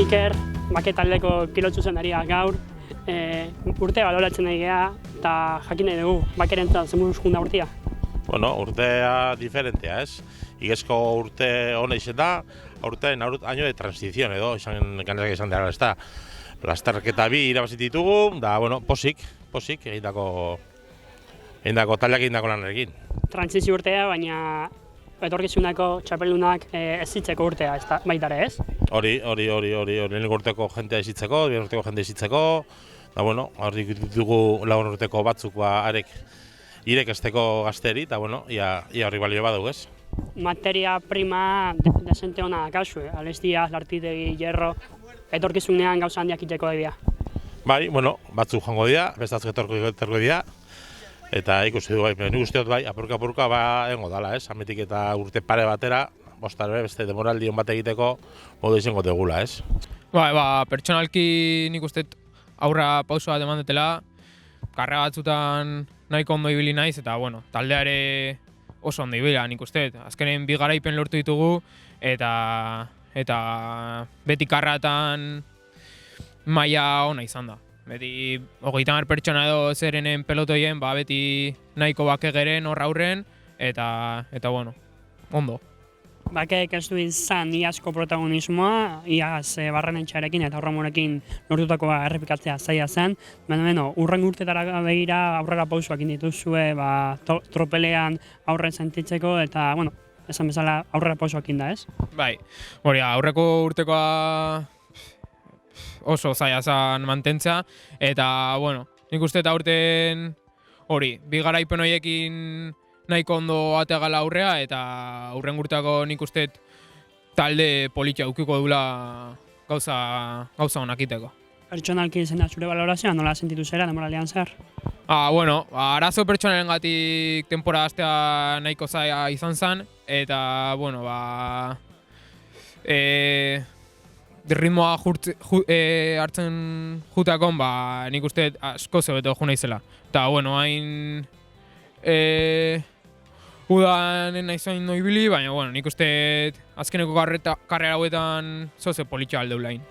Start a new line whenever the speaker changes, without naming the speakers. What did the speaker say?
Iker, baketaldeko kilotzu zendaria gaur, urtea baloratzen nahi geha, eta jakin nahi dugu, bakerentzat zenburuz junda urtea.
Bueno, urtea diferentea, ez? Igezko urte hona izen da, urtean año de transición edo, ganezak izan dara, ez da. Lasterketa bi irabazit ditugu, da, bueno, posik, egindako taldeak egindako lanarekin.
Transizio urtea, baina etorkizunako txapeldunak ez zitzeko urtea, ez da, baitare ez?
Hori, lehenengo urteko jentea ezitzeko, bian urteko jentea ezitzeko, da, bueno, hori ditugu lagun urteko batzuk irekesteko gazteri, eta, bueno, ia horri balio badugu, ez?
Materia prima desente hona kauzu, Alestiaz, Lartitegi, Hierro, etorkizunean gauza handiak iteko dira.
Bai, bueno, batzuk joango dira, bestatzuk etorko dira, eta ikusi du, nik usteot bai, apurka egongo dala, ez? Ametik eta urte pare batera, bostarbe, beste demoraldi hon bat egiteko modu izango degula, ez?
Bai, pertsonalki nik usteet aurra pauso bat eman dutela, karra batzutan nahiko ondo ibili naiz, eta, bueno, taldeare oso ondo ibila, nik usteet. Azkenen bi garaipen lortu ditugu, eta beti karratan maila ona izan da. Beti 30 pertsona edo zerenen pelotoien, beti nahiko bakegeren hor aurren, eta bueno, ondo.
Bakeek ez du izan iazko protagonismoa, iaz Barrenetxearekin eta Horramorekin lortutakoa errepikatzea zaila zen. Urren urtetara begira aurrera pausoak dituzue, tropelean aurren sentitzeko, eta, bueno, esan bezala aurrera pausoak da, ez?
Bai, hori, aurreko urtekoa oso zaila zen mantentza, eta, bueno, nik uste eta aurten hori, bi garaipen horiekin nahiko ondo ateagala aurrea, eta aurren urteako nik uste talde politia ukiko dula gauza honak iteko.
Pertsonalki izan da zure balorazioa, nola sentitu zera, demoralean zer?
Bueno, arazo pertsonalen gatik temporada astea nahiko zaila izan zen, eta, bueno, ritmoa hartzen jutakon, nik uste asko zebeto jo naizela. Eta, bueno, hain udan naizoin noibili, baina, bueno, nik uste azkeneko karrera hauetan zoze politxa aldeulain.